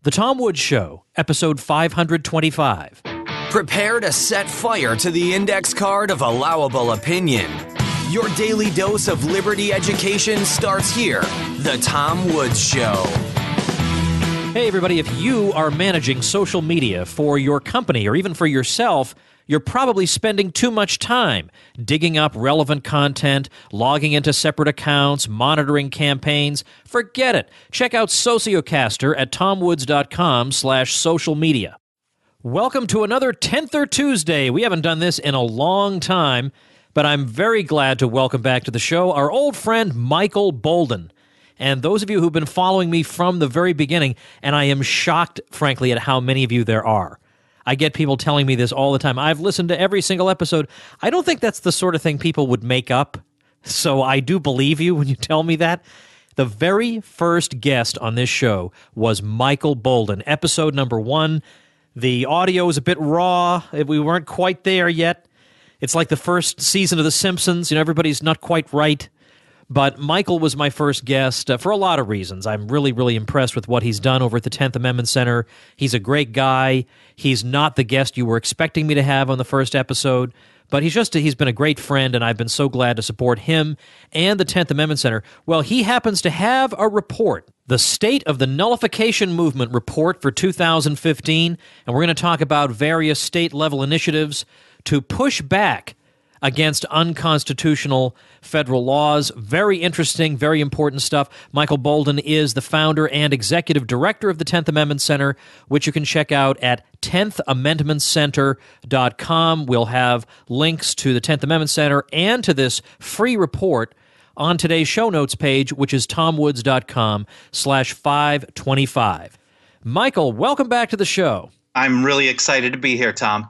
The Tom Woods Show, episode 525. Prepare to set fire to the index card of allowable opinion. Your daily dose of liberty education starts here. The Tom Woods Show. Hey, everybody, if you are managing social media for your company or even for yourself, you're probably spending too much time digging up relevant content, logging into separate accounts, monitoring campaigns. Forget it. Check out Sociocaster at tomwoods.com/social media. Welcome to another 10th Tuesday. We haven't done this in a long time, but I'm very glad to welcome back to the show our old friend Michael Bolden. And those of you who've been following me from the very beginning, and I am shocked, frankly, at how many of you there are. I get people telling me this all the time. I've listened to every single episode. I don't think that's the sort of thing people would make up, so I do believe you when you tell me that. The very first guest on this show was Michael Bolden, episode number 1. The audio is a bit raw. We weren't quite there yet. It's like the first season of The Simpsons. Everybody's not quite right. But Michael was my first guest for a lot of reasons. I'm really, really impressed with what he's done over at the 10th Amendment Center. He's a great guy. He's not the guest you were expecting me to have on the first episode, but he's been a great friend, and I've been so glad to support him and the 10th Amendment Center. Well, he happens to have a report, the State of the Nullification Movement report for 2015, and we're going to talk about various state-level initiatives to push back against unconstitutional federal laws. Very interesting, very important stuff. Michael Bolden is the founder and executive director of the 10th Amendment Center, which you can check out at 10thamendmentcenter.com. We'll have links to the 10th Amendment Center and to this free report on today's show notes page, which is tomwoods.com/525. Michael, welcome back to the show. I'm really excited to be here, Tom.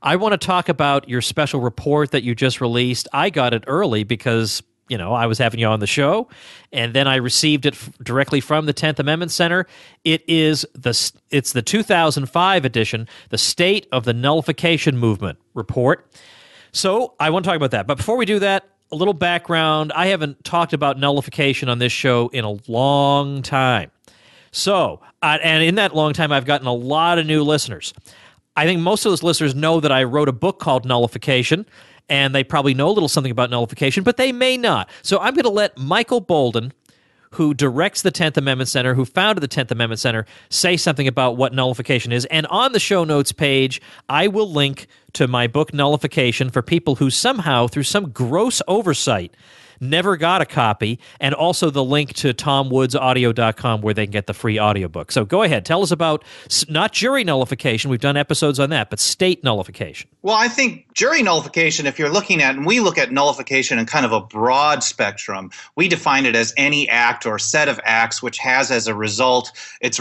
I want to talk about your special report that you just released. I got it early because, I was having you on the show, and then I received it directly from the 10th Amendment Center. It's the 2005 edition, the State of the Nullification Movement report. So I want to talk about that. But before we do that, a little background. I haven't talked about nullification on this show in a long time. So, and in that long time, I've gotten a lot of new listeners. I think most of those listeners know that I wrote a book called Nullification, and they probably know a little something about nullification, but they may not. So I'm going to let Michael Bolden, who directs the 10th Amendment Center, who founded the 10th Amendment Center, say something about what nullification is. And on the show notes page, I will link to my book Nullification for people who somehow, through some gross oversight, never got a copy, and also the link to tomwoodsaudio.com where they can get the free audiobook. So go ahead. Tell us about not jury nullification. We've done episodes on that, but state nullification. Well, I think jury nullification, if you're looking at, and we look at nullification in kind of a broad spectrum, we define it as any act or set of acts which has as a result, a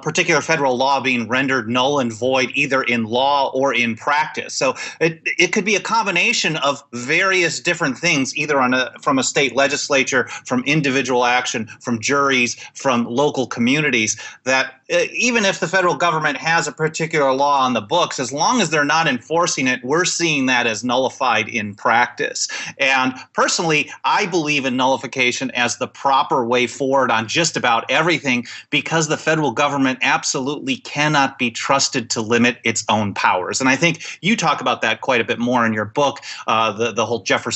particular federal law being rendered null and void either in law or in practice. So it could be a combination of various different things, either from a state legislature, from individual action, from juries, from local communities, that even if the federal government has a particular law on the books, as long as they're not enforcing it, we're seeing that as nullified in practice. And personally, I believe in nullification as the proper way forward on just about everything, because the federal government absolutely cannot be trusted to limit its own powers. And I think you talk about that quite a bit more in your book, the whole Jeffersonian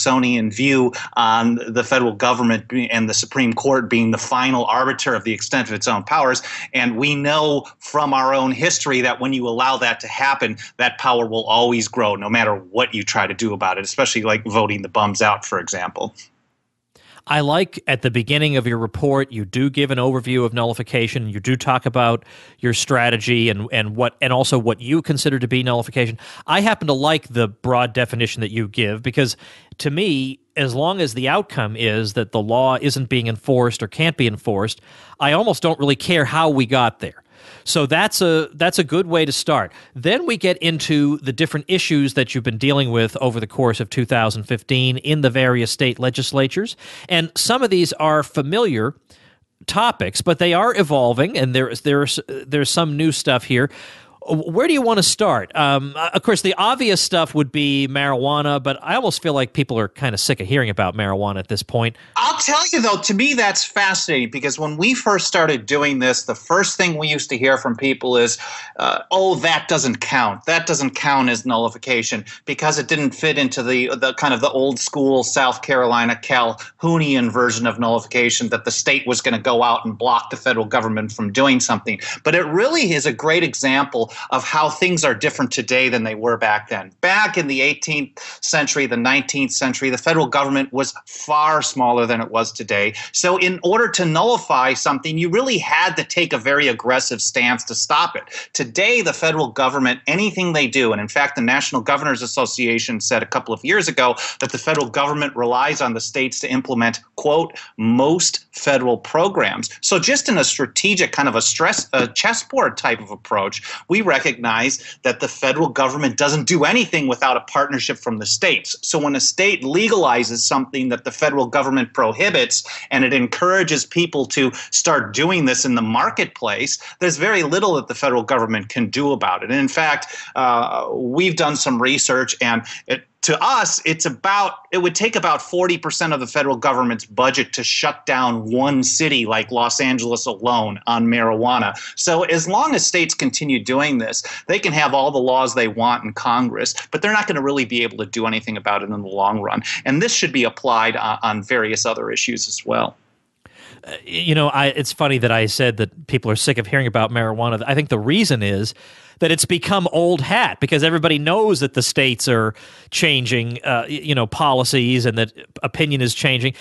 view on the federal government and the Supreme Court being the final arbiter of the extent of its own powers. And we know from our own history that when you allow that to happen, that power will always grow no matter what you try to do about it, especially like voting the bums out, for example. I like at the beginning of your report, you do give an overview of nullification. You do talk about your strategy and also what you consider to be nullification. I happen to like the broad definition that you give because, to me, as long as the outcome is that the law isn't being enforced or can't be enforced, I almost don't really care how we got there. So that's a good way to start. Then we get into the different issues that you've been dealing with over the course of 2015 in the various state legislatures. And some of these are familiar topics, but they are evolving, and there's some new stuff here. Where do you want to start? Of course, the obvious stuff would be marijuana, but I almost feel like people are kind of sick of hearing about marijuana at this point. I'll tell you, though, to me, that's fascinating because when we first started doing this, the first thing we used to hear from people is, oh, that doesn't count. That doesn't count as nullification because it didn't fit into the kind of the old school South Carolina Calhounian version of nullification that the state was going to go out and block the federal government from doing something. But it really is a great example of how things are different today than they were back then. Back in the 18th century, the 19th century, the federal government was far smaller than it was today. So in order to nullify something, you really had to take a very aggressive stance to stop it. Today, the federal government, anything they do, and in fact, the National Governors Association said a couple of years ago that the federal government relies on the states to implement, quote, most federal programs. So just in a strategic kind of a chessboard type of approach, we recognize that the federal government doesn't do anything without a partnership from the states. So when a state legalizes something that the federal government prohibits and it encourages people to start doing this in the marketplace, there's very little that the federal government can do about it. And in fact, we've done some research, and to us, it would take about 40% of the federal government's budget to shut down one city like Los Angeles alone on marijuana. So as long as states continue doing this, they can have all the laws they want in Congress, but they're not going to really be able to do anything about it in the long run. And this should be applied on various other issues as well. It's funny that I said that people are sick of hearing about marijuana. I think the reason is that it's become old hat because everybody knows that the states are changing, policies and that opinion is changing.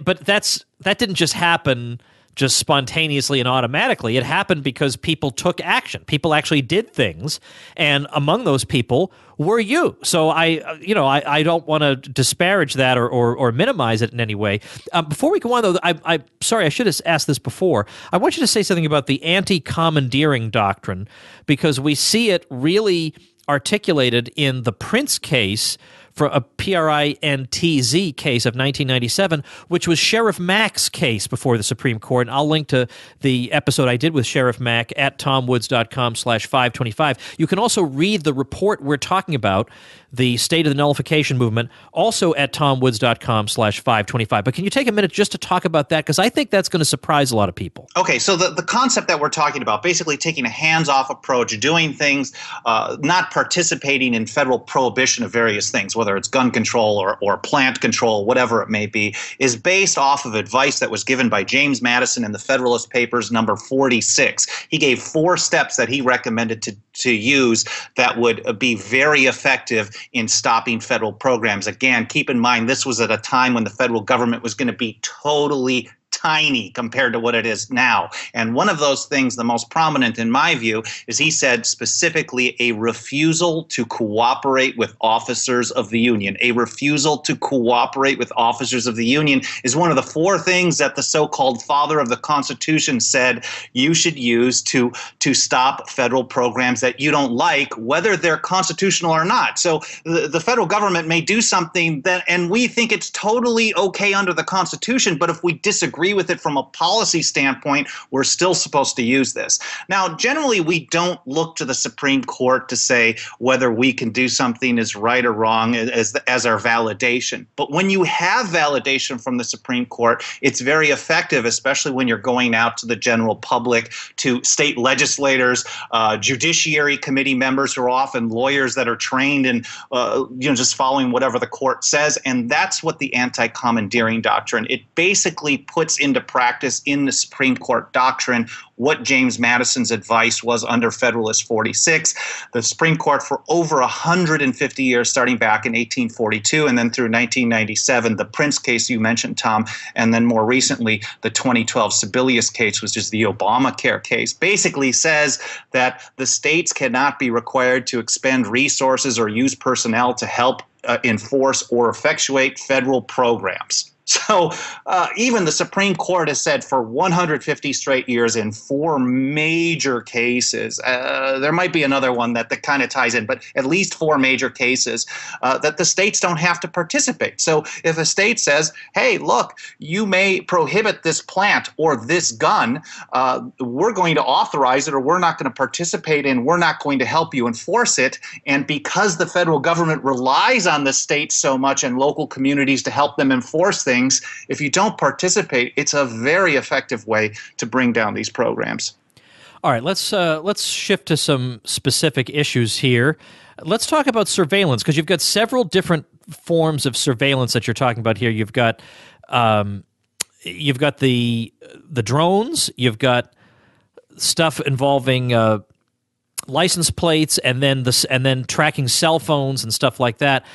But that didn't just happen just spontaneously and automatically. It happened because people took action. People actually did things, and among those people were you. So I don't want to disparage that or minimize it in any way. Before we go on, though, I'm sorry, I should have asked this before. I want you to say something about the anti-commandeering doctrine because we see it really articulated in the Prince case, for a PRINTZ case of 1997, which was Sheriff Mack's case before the Supreme Court. And I'll link to the episode I did with Sheriff Mack at tomwoods.com/525. You can also read the report we're talking about, the State of the Nullification Movement, also at tomwoods.com/525. But can you take a minute just to talk about that? Because I think that's going to surprise a lot of people. Okay, so the concept that we're talking about, basically taking a hands-off approach, doing things, not participating in federal prohibition of various things, whether it's gun control or plant control, whatever it may be, is based off of advice that was given by James Madison in the Federalist Papers number 46. He gave 4 steps that he recommended to use that would be very effective in stopping federal programs. Again, keep in mind, this was at a time when the federal government was going to be totally tiny compared to what it is now. And one of those things, the most prominent in my view, is he said specifically a refusal to cooperate with officers of the Union. A refusal to cooperate with officers of the Union is one of the 4 things that the so-called father of the Constitution said you should use to stop federal programs that you don't like, whether they're constitutional or not. So the federal government may do something and we think it's totally okay under the Constitution, but if we disagree with it from a policy standpoint, we're still supposed to use this. Now, generally, we don't look to the Supreme Court to say whether we can do something is right or wrong as our validation. But when you have validation from the Supreme Court, it's very effective, especially when you're going out to the general public, to state legislators, judiciary committee members who are often lawyers that are trained in just following whatever the court says. And that's what the anti-commandeering doctrine, it basically puts into practice in the Supreme Court doctrine what James Madison's advice was under Federalist 46. The Supreme Court for over 150 years, starting back in 1842 and then through 1997, the Prince case you mentioned, Tom, and then more recently, the 2012 Sebelius case, which is the Obamacare case, basically says that the states cannot be required to expend resources or use personnel to help enforce or effectuate federal programs. So even the Supreme Court has said for 150 straight years in 4 major cases, there might be another one that kind of ties in, but at least 4 major cases, that the states don't have to participate. So if a state says, hey, look, you may prohibit this plant or this gun, we're going to authorize it, or we're not going to participate in, we're not going to help you enforce it. And because the federal government relies on the states so much and local communities to help them enforce things, if you don't participate, it's a very effective way to bring down these programs. All right, let's shift to some specific issues here. Let's talk about surveillance, because you've got several different forms of surveillance that you're talking about here. You've got the drones, you've got stuff involving license plates, and then tracking cell phones and stuff like that.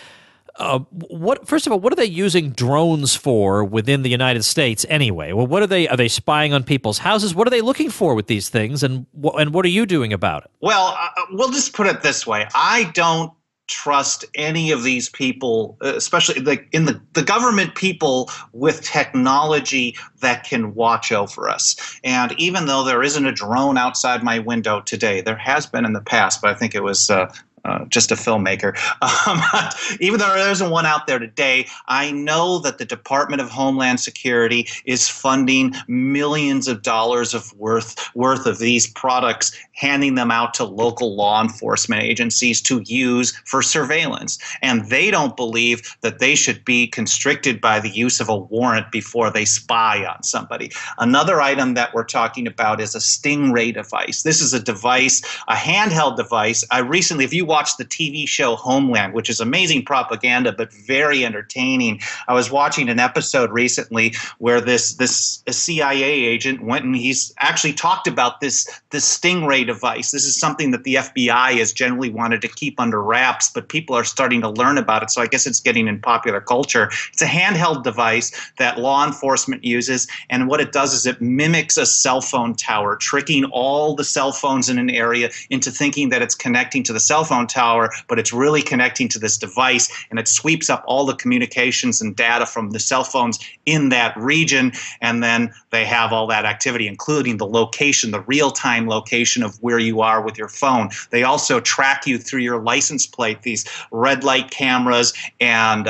First of all, what are they using drones for within the United States anyway? Well, are they spying on people's houses? What are they looking for with these things, and what are you doing about it? Well, we'll just put it this way. I don't trust any of these people, especially in the government people with technology that can watch over us. And even though there isn't a drone outside my window today, there has been in the past, but I think it was just a filmmaker. Even though there isn't one out there today, I know that the Department of Homeland Security is funding millions of dollars of worth of these products, handing them out to local law enforcement agencies to use for surveillance. And they don't believe that they should be constricted by the use of a warrant before they spy on somebody. Another item that we're talking about is a stingray device. This is a device, a handheld device. if you watch the TV show Homeland, which is amazing propaganda but very entertaining. I was watching an episode recently where this CIA agent went and he's actually talked about this stingray device. This is something that the FBI has generally wanted to keep under wraps, but people are starting to learn about it, so I guess it's getting in popular culture. It's a handheld device that law enforcement uses, and what it does is it mimics a cell phone tower, tricking all the cell phones in an area into thinking that it's connecting to the cell phone tower, but it's really connecting to this device, and it sweeps up all the communications and data from the cell phones in that region, and then they have all that activity, including the location, the real-time location of where you are with your phone. They also track you through your license plate, these red light cameras and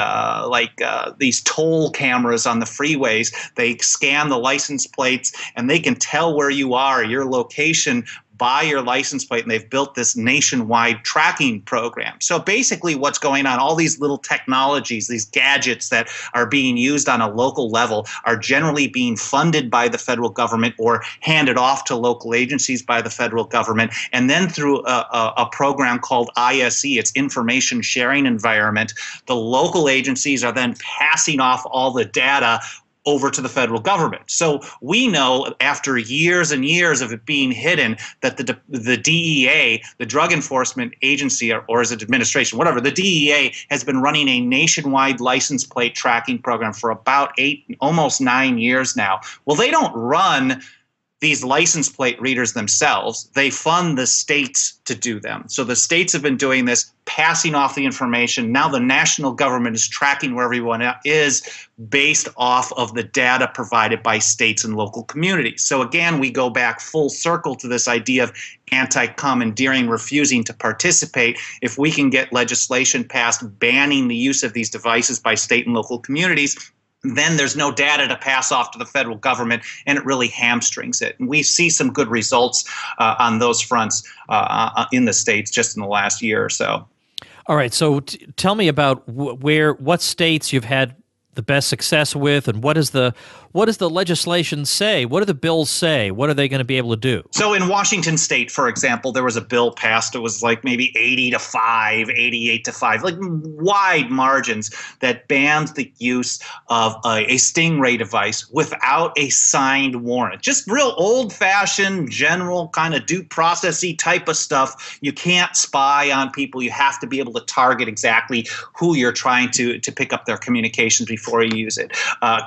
these toll cameras on the freeways. They scan the license plates, and they can tell where you are, your location, by your license plate, and they've built this nationwide tracking program. So basically what's going on, all these little technologies, these gadgets that are being used on a local level are generally being funded by the federal government or handed off to local agencies by the federal government. And then through a program called ISE, it's Information Sharing Environment, the local agencies are then passing off all the data over to the federal government. So we know after years and years of it being hidden that the DEA, the Drug Enforcement Agency, or is it administration, whatever, the DEA has been running a nationwide license plate tracking program for about 8, almost 9 years now. Well, they don't run these license plate readers themselves. They fund the states to do them. So the states have been doing this, passing off the information. Now the national government is tracking where everyone is based off of the data provided by states and local communities. So again, we go back full circle to this idea of anti-commandeering, refusing to participate. If we can get legislation passed banning the use of these devices by state and local communities, then there's no data to pass off to the federal government, and it really hamstrings it. And we see some good results on those fronts in the states just in the last year or so. All right, so tell me about what states you've had the best success with, and what does the legislation say? What do the bills say? What are they going to be able to do? So in Washington State, for example, there was a bill passed. It was like maybe 80-5, 88-5, like wide margins, that banned the use of a stingray device without a signed warrant. Just real old-fashioned, general kind of due process-y type of stuff. You can't spy on people. You have to be able to target exactly who you're trying to pick up their communications before before you use it.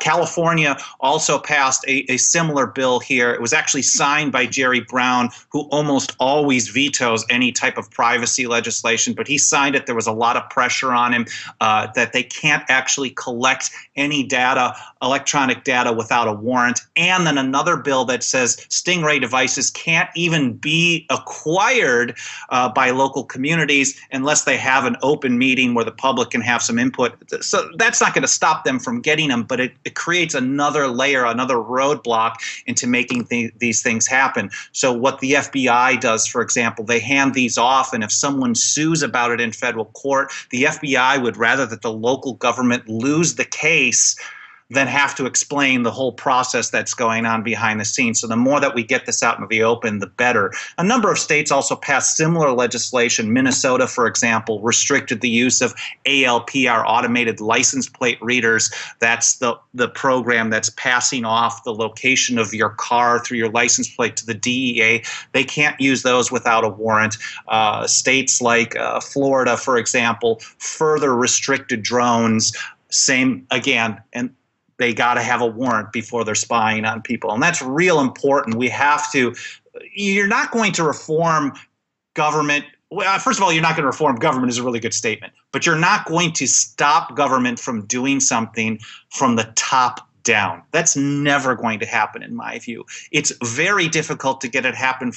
California also passed a similar bill here. It was actually signed by Jerry Brown, who almost always vetoes any type of privacy legislation, but he signed it. There was a lot of pressure on him that they can't actually collect any data, electronic data, without a warrant. And then another bill that says stingray devices can't even be acquired by local communities unless they have an open meeting where the public can have some input. So that's not going to stop them from getting them, but it creates another layer, another roadblock into making these things happen. So what the FBI does, for example, they hand these off, and if someone sues about it in federal court, the FBI would rather that the local government lose the case than have to explain the whole process that's going on behind the scenes. So the more that we get this out into the open, the better. A number of states also passed similar legislation. Minnesota, for example, restricted the use of ALPR, automated license plate readers. That's the program that's passing off the location of your car through your license plate to the DEA. They can't use those without a warrant. States like Florida, for example, further restricted drones. Same again, and they got to have a warrant before they're spying on people. And that's real important. We have to – you're not going to reform government – well, first of all, you're not going to reform government is a really good statement. But you're not going to stop government from doing something from the top down. That's never going to happen, in my view. It's very difficult to get it happen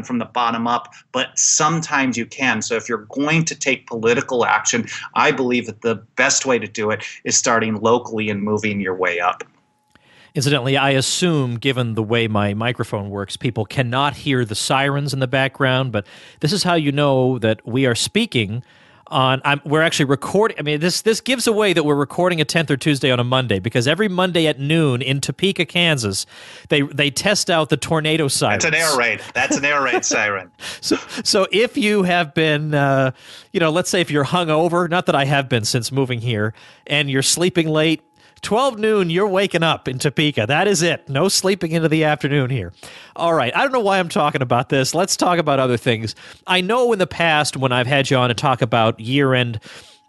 from the bottom up, but sometimes you can. So if you're going to take political action, I believe that the best way to do it is starting locally and moving your way up. Incidentally, I assume, given the way my microphone works, people cannot hear the sirens in the background, but this is how you know that we are speaking we're actually recording. I mean, this gives away that we're recording a 10th or Tuesday on a Monday, because every Monday at noon in Topeka, Kansas, they test out the tornado sirens. That's an air raid siren. So if you have been, let's say if you're hungover, not that I have been since moving here, and you're sleeping late, 12 noon, you're waking up in Topeka. That is it. No sleeping into the afternoon here. All right. I don't know why I'm talking about this. Let's talk about other things. I know in the past when I've had you on to talk about year-end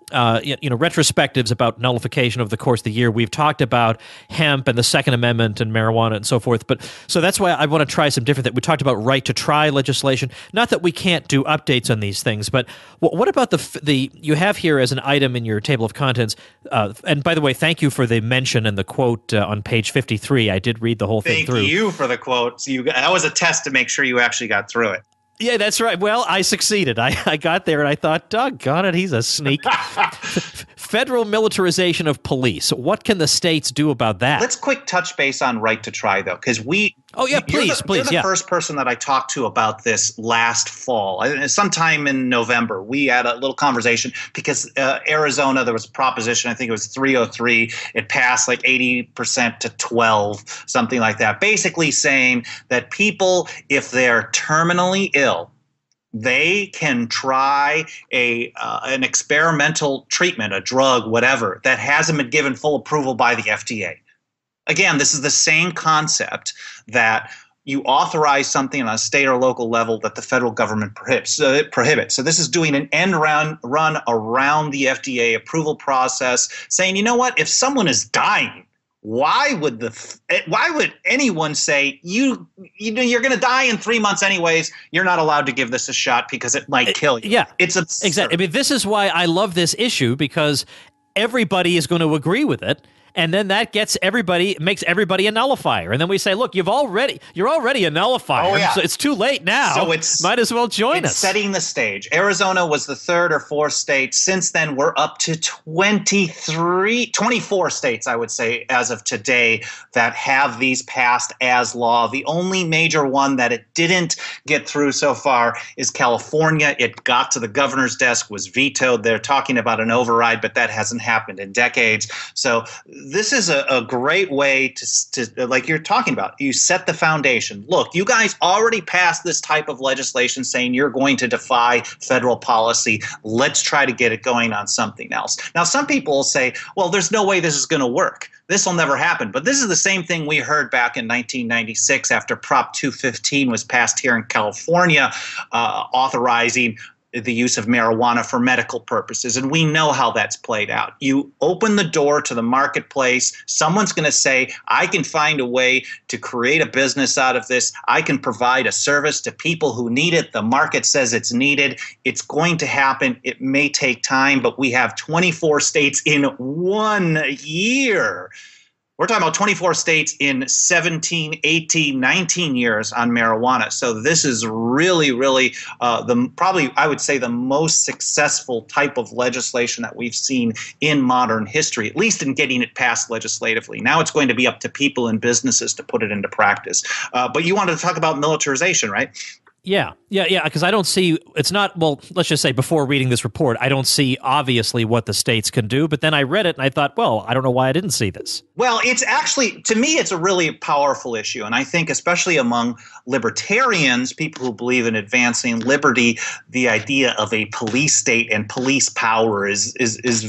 retrospectives about nullification over the course of the year, we've talked about hemp and the Second Amendment and marijuana and so forth. But so that's why I want to try some different things. We talked about right to try legislation. Not that we can't do updates on these things, but what about the you have here as an item in your table of contents? And by the way, thank you for the mention and the quote on page 53. I did read the whole thing through. Thank you for the quote. So that was a test to make sure you actually got through it. Yeah, that's right. Well, I succeeded. I got there and I thought, doggone it, he's a sneak. Federal militarization of police. What can the states do about that? Let's quick touch base on right to try, though, because please. You're the first person that I talked to about this last fall. Sometime in November, we had a little conversation because Arizona, there was a proposition, I think it was 303. It passed like 80% to 12, something like that, basically saying that people, if they're terminally ill, they can try an experimental treatment, a drug, whatever, that hasn't been given full approval by the FDA. Again, this is the same concept that you authorize something on a state or local level that the federal government prohibits. So this is doing an end run around the FDA approval process, saying, you know what, if someone is dying, why would anyone say you're going to die in 3 months anyways? You're not allowed to give this a shot because it might kill you. Yeah, it's absurd. Exactly. I mean, this is why I love this issue, because everybody is going to agree with it. And then that makes everybody a nullifier. And then we say, look, you're already a nullifier. Oh, yeah. So it's too late now. So might as well join us. Setting the stage. Arizona was the third or fourth state. Since then, we're up to 24 states, I would say, as of today, that have these passed as law. The only major one that it didn't get through so far is California. It got to the governor's desk, was vetoed. They're talking about an override, but that hasn't happened in decades. So this is a great way to, like you're talking about, you set the foundation. Look, you guys already passed this type of legislation saying you're going to defy federal policy. Let's try to get it going on something else. Now, some people will say, well, there's no way this is going to work. This will never happen. But this is the same thing we heard back in 1996 after Prop 215 was passed here in California, authorizing the use of marijuana for medical purposes. And we know how that's played out. You open the door to the marketplace. Someone's going to say, I can find a way to create a business out of this. I can provide a service to people who need it. The market says it's needed. It's going to happen. It may take time, but we have 24 states in 1 year. We're talking about 24 states in 17, 18, 19 years on marijuana. So this is really, really probably, I would say, the most successful type of legislation that we've seen in modern history, at least in getting it passed legislatively. Now it's going to be up to people and businesses to put it into practice. But you wanted to talk about militarization, right? Yeah, because I don't see, it's not, well, let's just say before reading this report, I don't see obviously what the states can do, but then I read it and I thought, well, I don't know why I didn't see this. Well, it's actually, to me, it's a really powerful issue. And I think especially among libertarians, people who believe in advancing liberty, the idea of a police state and police power is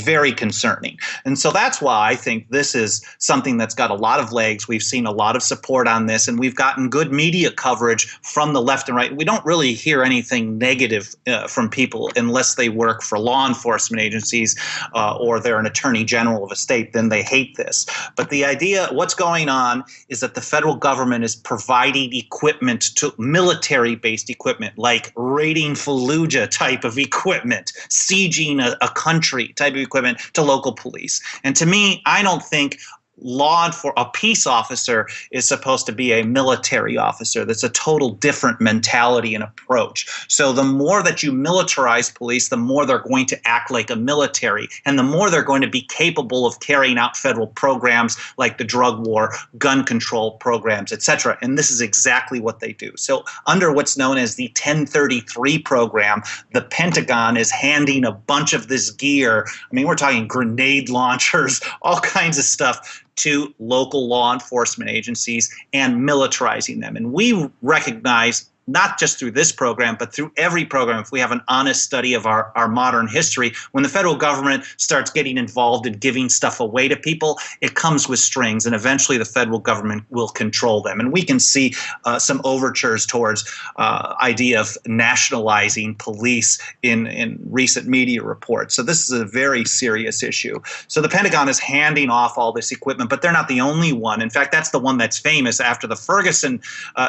very concerning. And so that's why I think this is something that's got a lot of legs. We've seen a lot of support on this, and we've gotten good media coverage from the left and right. We don't really hear anything negative from people unless they work for law enforcement agencies or they're an attorney general of a state. Then they hate this. But the idea, what's going on is that the federal government is providing equipment to military-based equipment, like raiding Fallujah type of equipment, sieging a country type of equipment to local police. And to me, I don't think a peace officer is supposed to be a military officer. That's a total different mentality and approach. So the more that you militarize police, the more they're going to act like a military, and the more they're going to be capable of carrying out federal programs like the drug war, gun control programs, etc. And this is exactly what they do. So under what's known as the 1033 program, the Pentagon is handing a bunch of this gear. I mean, we're talking grenade launchers, all kinds of stuff, to local law enforcement agencies and militarizing them. And we recognize, not just through this program, but through every program, if we have an honest study of our modern history, when the federal government starts getting involved in giving stuff away to people, it comes with strings, and eventually the federal government will control them. And we can see some overtures towards idea of nationalizing police in recent media reports. So this is a very serious issue. So the Pentagon is handing off all this equipment, but they're not the only one. In fact, that's the one that's famous. After the Ferguson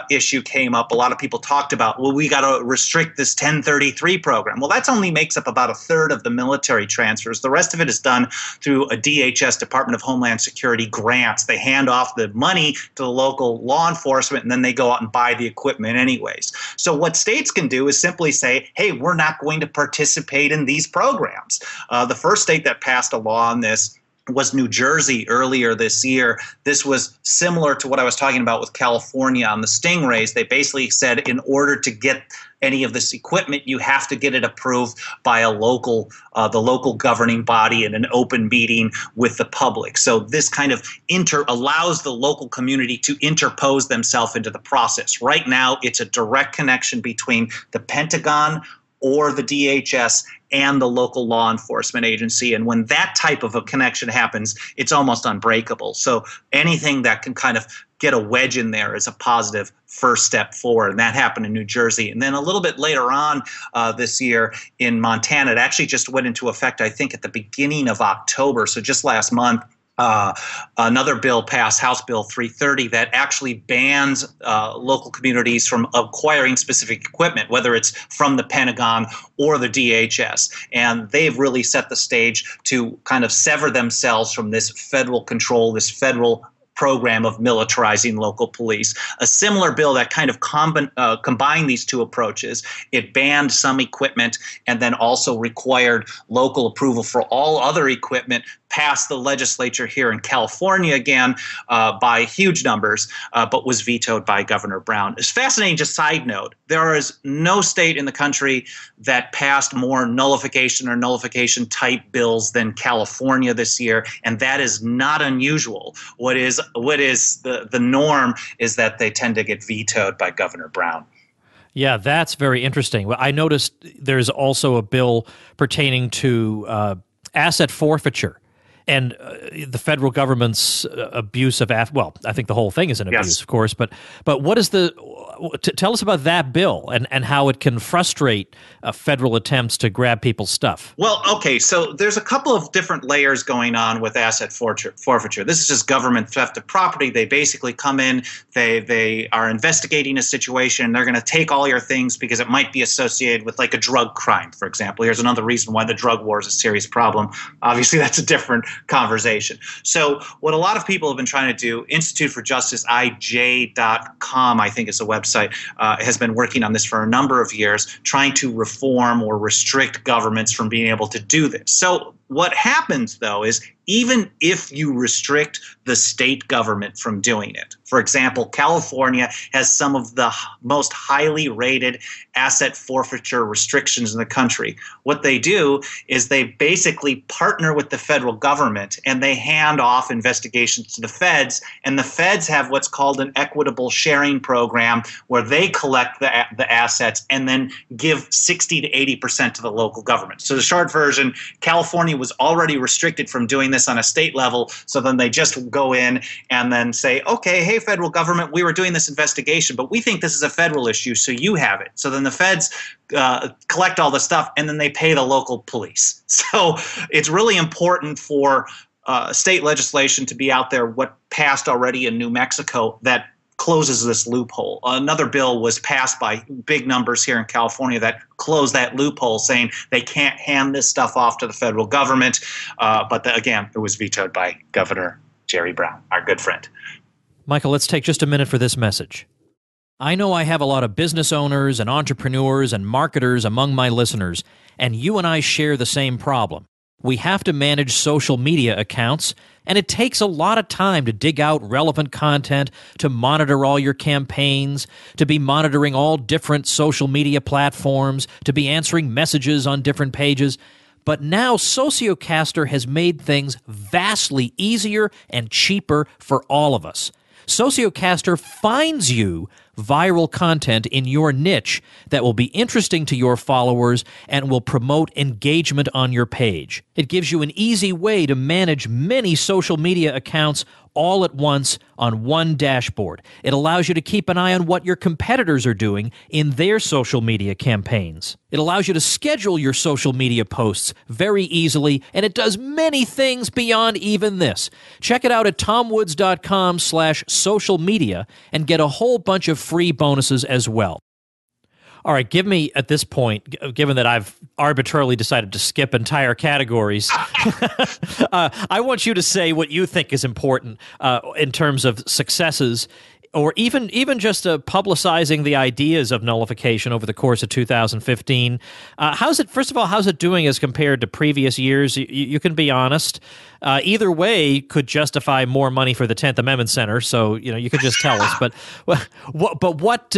issue came up, a lot of people talked about, well, we got to restrict this 1033 program. Well, that only makes up about a third of the military transfers. The rest of it is done through a DHS, Department of Homeland Security, grants. They hand off the money to the local law enforcement, and then they go out and buy the equipment anyways. So what states can do is simply say, hey, we're not going to participate in these programs. The first state that passed a law on this was New Jersey earlier this year. This was similar to what I was talking about with California on the stingrays. They basically said in order to get any of this equipment, you have to get it approved by the local governing body in an open meeting with the public. So this kind of allows the local community to interpose themselves into the process. Right now, it's a direct connection between the Pentagon or the DHS and the local law enforcement agency. And when that type of a connection happens, it's almost unbreakable. So anything that can kind of get a wedge in there is a positive first step forward. And that happened in New Jersey. And then a little bit later on this year in Montana, it actually just went into effect, I think, at the beginning of October. So just last month. Another bill passed, House Bill 330, that actually bans local communities from acquiring specific equipment, whether it's from the Pentagon or the DHS. And they've really set the stage to kind of sever themselves from this federal control, this federal program of militarizing local police. A similar bill that kind of combined these two approaches. It banned some equipment and then also required local approval for all other equipment, passed the legislature here in California again by huge numbers, but was vetoed by Governor Brown. It's fascinating, just side note, there is no state in the country that passed more nullification or nullification type bills than California this year, and that is not unusual. What is the norm is that they tend to get vetoed by Governor Brown. Yeah, that's very interesting. Well, I noticed there's also a bill pertaining to asset forfeiture. and the federal government's abuse of well, I think the whole thing is an abuse, of course. But what is tell us about that bill and how it can frustrate federal attempts to grab people's stuff. Well, okay, so there's a couple of different layers going on with asset forfeiture. This is just government theft of property. They basically come in, they are investigating a situation. They're going to take all your things because it might be associated with like a drug crime, for example. Here's another reason why the drug war is a serious problem. Obviously, that's a different conversation. So what a lot of people have been trying to do, Institute for Justice, IJ.com, I think is the website, has been working on this for a number of years, trying to reform or restrict governments from being able to do this. So what happens, though, is even if you restrict the state government from doing it, for example, California has some of the most highly rated asset forfeiture restrictions in the country. What they do is they basically partner with the federal government and they hand off investigations to the feds, and the feds have what's called an equitable sharing program where they collect the assets and then give 60 to 80% to the local government. So the short version, California was already restricted from doing this on a state level, so then they just go in and then say, okay, hey, federal government, we were doing this investigation, but we think this is a federal issue, so you have it. So then the feds collect all the stuff, and then they pay the local police. So it's really important for state legislation to be out there, what passed already in New Mexico, that closes this loophole. Another bill was passed by big numbers here in California that closed that loophole, saying they can't hand this stuff off to the federal government. Again, it was vetoed by Governor Jerry Brown, our good friend. Michael, let's take just a minute for this message. I know I have a lot of business owners and entrepreneurs and marketers among my listeners, and you and I share the same problem. We have to manage social media accounts, and it takes a lot of time to dig out relevant content, to monitor all your campaigns, to be monitoring all different social media platforms, to be answering messages on different pages. But now Sociocaster has made things vastly easier and cheaper for all of us. Sociocaster finds you viral content in your niche that will be interesting to your followers and will promote engagement on your page. It gives you an easy way to manage many social media accounts all at once on one dashboard. It allows you to keep an eye on what your competitors are doing in their social media campaigns. It allows you to schedule your social media posts very easily, and it does many things beyond even this. Check it out at tomwoods.com/social media and get a whole bunch of free bonuses as well. All right, give me, at this point, given that I've arbitrarily decided to skip entire categories, I want you to say what you think is important in terms of successes, or even just publicizing the ideas of nullification over the course of 2015. First of all, how's it doing as compared to previous years? You can be honest. Either way could justify more money for the 10th Amendment Center, so you could just tell us. But what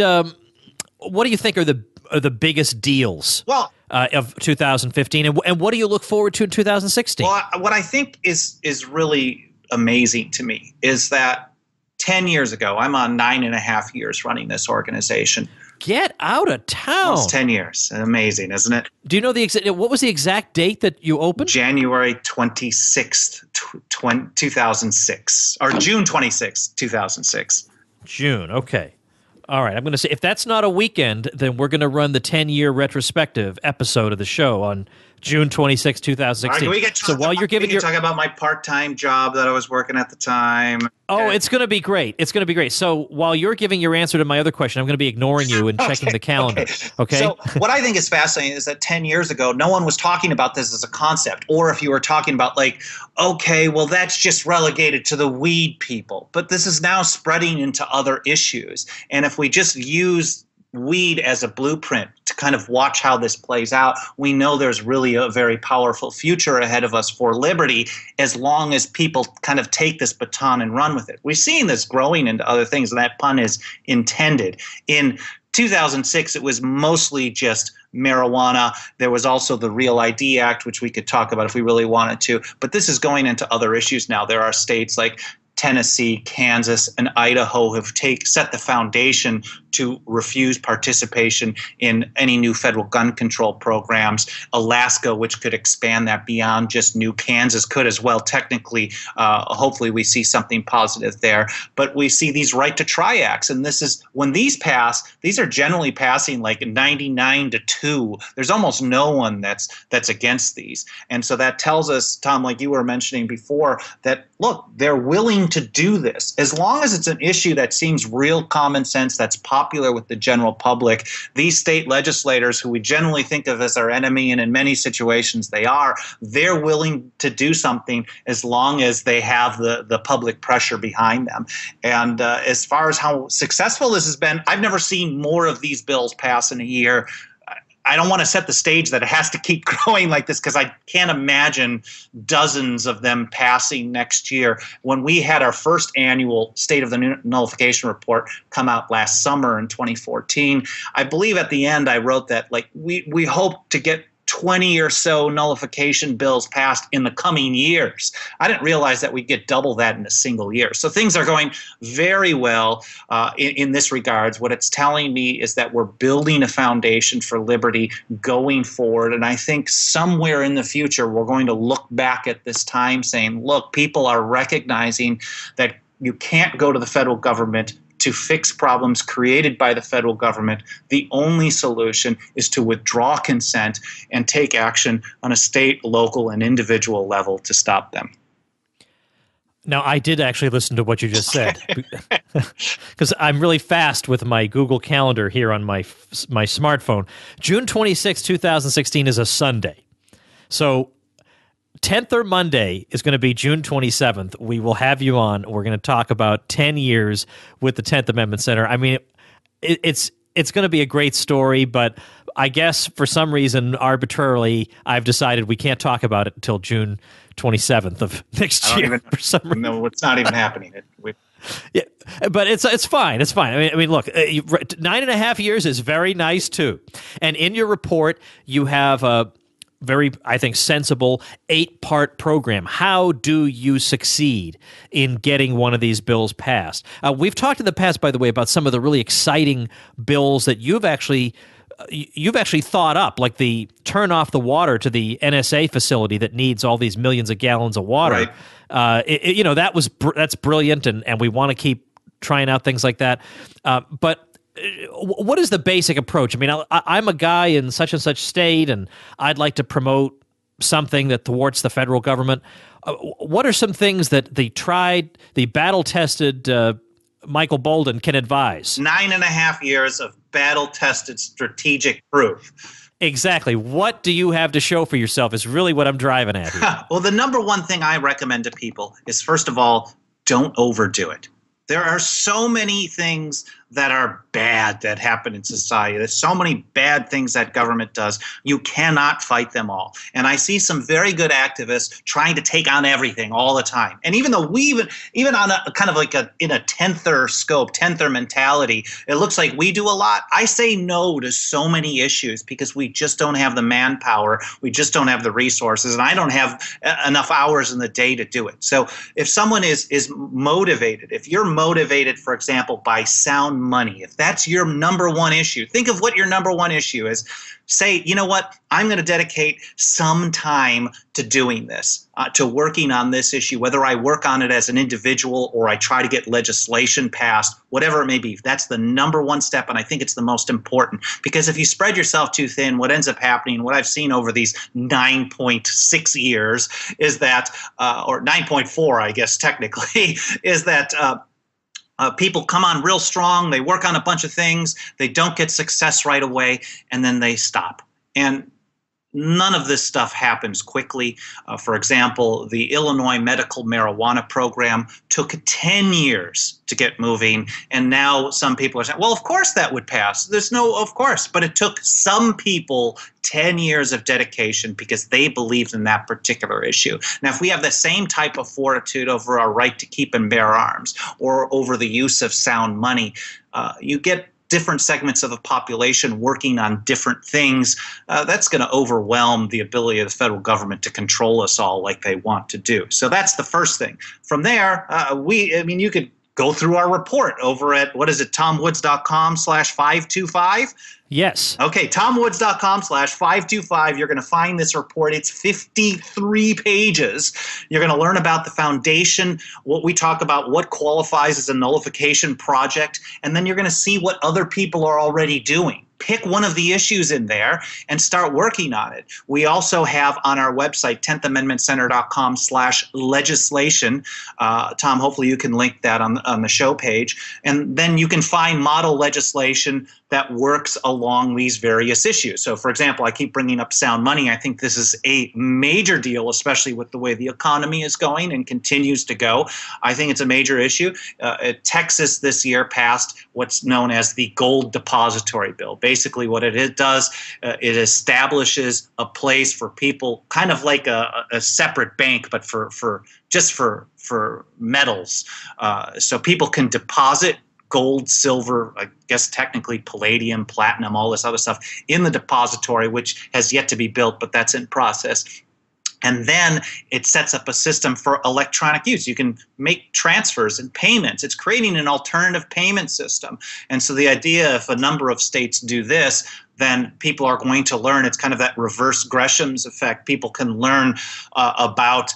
do you think are the biggest deals of 2015, and what do you look forward to in 2016? Well, what I think is really amazing to me is that 10 years ago, I'm on 9.5 years running this organization. Get out of town. Almost 10 years. Amazing, isn't it? Do you know what was the exact date that you opened? January 26th, 2006, or June 26th, 2006. June, okay. All right, I'm going to say, if that's not a weekend, then we're going to run the 10-year retrospective episode of the show on June 26, 2016. Right, we can talk about my part-time job that I was working at the time. Oh, it's going to be great. It's going to be great. So while you're giving your answer to my other question, I'm going to be ignoring you and checking the calendar. Okay? So what I think is fascinating is that 10 years ago, no one was talking about this as a concept. Or if you were talking about okay, well, that's just relegated to the weed people. But this is now spreading into other issues. And if we just use weed as a blueprint to kind of watch how this plays out, we know there's really a very powerful future ahead of us for liberty, as long as people kind of take this baton and run with it. We've seen this growing into other things, and that pun is intended. In 2006, it was mostly just marijuana. There was also the Real ID Act, which we could talk about if we really wanted to. But this is going into other issues now. There are states like Tennessee, Kansas, and Idaho have set the foundation to refuse participation in any new federal gun control programs. Alaska, which could expand that beyond just new. Kansas could as well. Technically, hopefully we see something positive there. But we see these right to try acts. And this is when these pass, these are generally passing like 99-2. There's almost no one that's against these. And so that tells us, Tom, like you were mentioning before, that look, they're willing to do this. As long as it's an issue that seems real common sense, that's popular with the general public, these state legislators, who we generally think of as our enemy, and in many situations they're willing to do something as long as they have the public pressure behind them. And as far as how successful this has been, I've never seen more of these bills pass in a year. I don't want to set the stage that it has to keep growing like this, because I can't imagine dozens of them passing next year. When we had our first annual State of the Nullification report come out last summer in 2014, I believe at the end I wrote that we hope to get 20 or so nullification bills passed in the coming years. I didn't realize that we'd get double that in a single year. So things are going very well in this regards. What it's telling me is that we're building a foundation for liberty going forward. And I think somewhere in the future, we're going to look back at this time saying, look, people are recognizing that you can't go to the federal government to fix problems created by the federal government. The only solution is to withdraw consent and take action on a state, local, and individual level to stop them. Now, I did actually listen to what you just said, because I'm really fast with my Google Calendar here on my smartphone. June 26, 2016 is a Sunday. So 10th or Monday is going to be June 27th. We will have you on. We're going to talk about 10 years with the 10th Amendment Center. I mean, it's going to be a great story, but I guess for some reason, arbitrarily, I've decided we can't talk about it until June 27th of next year. For some reason. No, it's not even happening. Yeah, but it's fine. It's fine. I mean, look, 9.5 years is very nice too. And in your report, you have a very, I think, sensible 8-part program. How do you succeed in getting one of these bills passed? We've talked in the past, by the way, about some of the really exciting bills that you've actually thought up, like the turn off the water to the NSA facility that needs all these millions of gallons of water. Right. That's brilliant, and we want to keep trying out things like that. But what is the basic approach? I mean, I'm a guy in such and such state, and I'd like to promote something that thwarts the federal government. What are some things that the battle-tested Michael Bolden can advise? 9.5 years of battle-tested strategic proof. Exactly. What do you have to show for yourself is really what I'm driving at here. Well, the number one thing I recommend to people is, first of all, don't overdo it. There are so many things that are bad that happen in society. There's so many bad things that government does. You cannot fight them all. And I see some very good activists trying to take on everything all the time. And even though even on a kind of like in a tenther scope, tenther mentality, it looks like we do a lot. I say no to so many issues because we just don't have the manpower. We just don't have the resources. And I don't have enough hours in the day to do it. So if someone is motivated, if you're motivated, for example, by sound money, if that's your number one issue, think of what your number one issue is. Say, you know what, I'm going to dedicate some time to doing this, to working on this issue, whether I work on it as an individual or I try to get legislation passed, whatever it may be. That's the number one step, and I think it's the most important, because if you spread yourself too thin, what ends up happening, what I've seen over these 9.6 years is that, or 9.4, I guess technically, is that people come on real strong, they work on a bunch of things, they don't get success right away, and then they stop. And none of this stuff happens quickly. For example, the Illinois medical marijuana program took 10 years to get moving, and now some people are saying, well, of course that would pass. There's no of course, but it took some people 10 years of dedication because they believed in that particular issue. Now, if we have the same type of fortitude over our right to keep and bear arms or over the use of sound money, you get different segments of the population working on different things, that's going to overwhelm the ability of the federal government to control us all like they want to do. So that's the first thing. From there, you could go through our report over at, tomwoods.com/525. Yes. Okay, tomwoods.com/525. You're going to find this report. It's 53 pages. You're going to learn about the foundation, what we talk about, what qualifies as a nullification project, and then you're going to see what other people are already doing. Pick one of the issues in there and start working on it. We also have on our website, 10thamendmentcenter.com/legislation. Tom, hopefully you can link that on the show page. And then you can find model legislation that works along these various issues. So, for example, I keep bringing up sound money. I think this is a major deal, especially with the way the economy is going and continues to go. I think it's a major issue. Texas this year passed what's known as the Gold Depository Bill. Basically, what it does, it establishes a place for people, kind of like a separate bank, but for metals. So people can deposit gold, silver, I guess technically palladium, platinum, all this other stuff in the depository, which has yet to be built, but that's in process. And then it sets up a system for electronic use. You can make transfers and payments. It's creating an alternative payment system. And so the idea, if a number of states do this, then people are going to learn. It's kind of that reverse Gresham's effect. People can learn about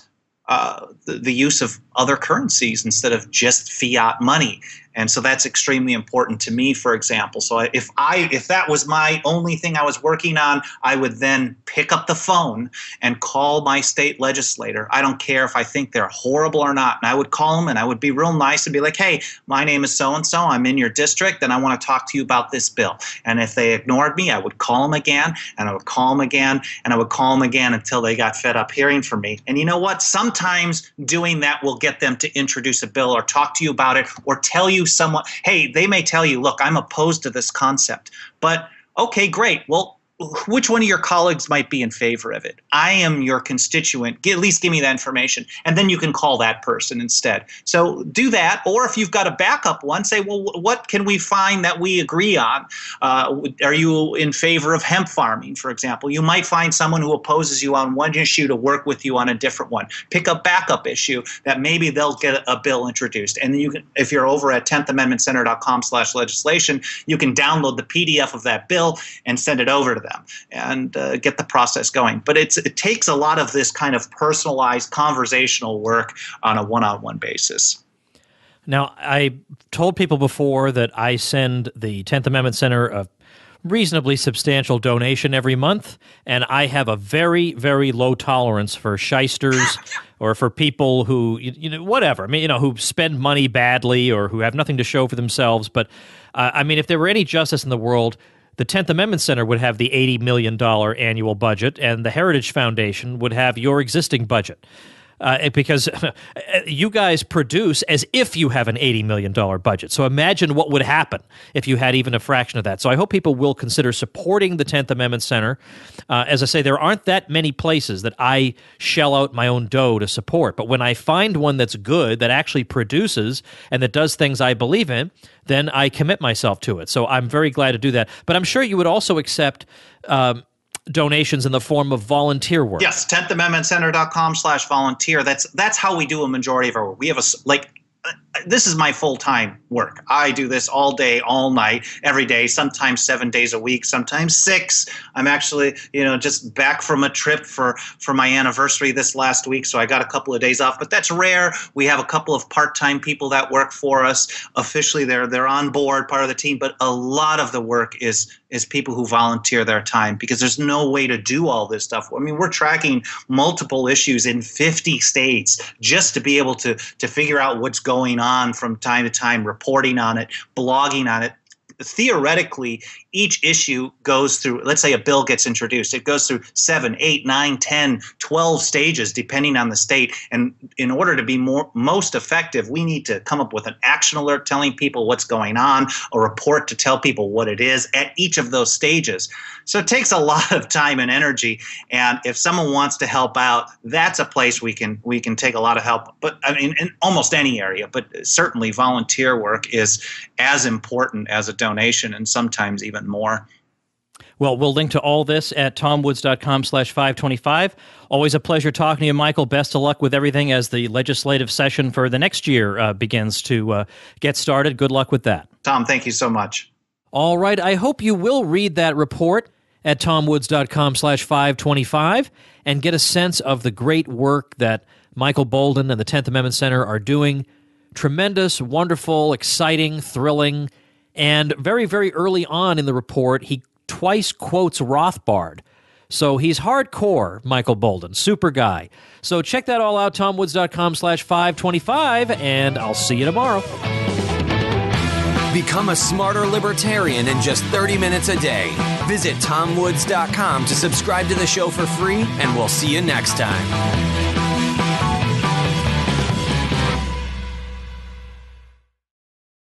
the use of other currencies instead of just fiat money. And so that's extremely important to me, for example. So if that was my only thing I was working on, I would then pick up the phone and call my state legislator. I don't care if I think they're horrible or not. And I would call them and I would be real nice and be like, hey, my name is so-and-so. I'm in your district and I want to talk to you about this bill. And if they ignored me, I would call them again and I would call them again and I would call them again until they got fed up hearing from me. And you know what? Sometimes doing that will get them to introduce a bill or talk to you about it or tell you someone, hey, they may tell you, look, I'm opposed to this concept, but okay, great. Well, which one of your colleagues might be in favor of it? I am your constituent. At least give me that information. And then you can call that person instead. So do that. Or if you've got a backup one, say, well, what can we find that we agree on? Are you in favor of hemp farming, for example? You might find someone who opposes you on one issue to work with you on a different one. Pick a backup issue that maybe they'll get a bill introduced. And then you can, if you're over at 10thamendmentcenter.com/legislation, you can download the PDF of that bill and send it over to them and get the process going. But it takes a lot of this kind of personalized conversational work on a one-on-one basis. Now, I told people before that I send the 10th Amendment Center a reasonably substantial donation every month, and I have a very, very low tolerance for shysters or for people who, whatever. I mean, who spend money badly or who have nothing to show for themselves. But, I mean, if there were any justice in the world, the 10th Amendment Center would have the $80 million annual budget, and the Heritage Foundation would have your existing budget. Because you guys produce as if you have an $80 million budget. So imagine what would happen if you had even a fraction of that. So I hope people will consider supporting the 10th Amendment Center. As I say, there aren't that many places that I shell out my own dough to support. But when I find one that's good, that actually produces, and that does things I believe in, then I commit myself to it. So I'm very glad to do that. But I'm sure you would also accept donations in the form of volunteer work. Yes, 10thamendmentcenter.com/volunteer. That's how we do a majority of our work. We have this is my full-time work. I do this all day, all night, every day, sometimes 7 days a week, sometimes 6. I'm actually, just back from a trip for my anniversary this last week, so I got a couple of days off, but that's rare. We have a couple of part-time people that work for us. Officially, they're on board, part of the team, but a lot of the work is people who volunteer their time because there's no way to do all this stuff. I mean, we're tracking multiple issues in 50 states just to be able to figure out what's going on from time to time, reporting on it, blogging on it. Theoretically, each issue goes through, let's say a bill gets introduced, it goes through 7, 8, 9, 10, 12 stages depending on the state. And in order to be most effective, we need to come up with an action alert telling people what's going on, a report to tell people what it is at each of those stages. So it takes a lot of time and energy. And if someone wants to help out, that's a place we can take a lot of help. But I mean, in almost any area, but certainly volunteer work is as important as a donation, and sometimes even more. Well, we'll link to all this at tomwoods.com/525. Always a pleasure talking to you, Michael. Best of luck with everything as the legislative session for the next year begins to get started. Good luck with that. Tom, thank you so much. All right. I hope you will read that report at tomwoods.com/525 and get a sense of the great work that Michael Boldin and the 10th Amendment Center are doing. Tremendous, wonderful, exciting, thrilling, and very, very early on in the report, he twice quotes Rothbard. So he's hardcore, Michael Boldin. Super guy. So check that all out, tomwoods.com/525, and I'll see you tomorrow. Become a smarter libertarian in just 30 minutes a day. Visit tomwoods.com to subscribe to the show for free, and we'll see you next time.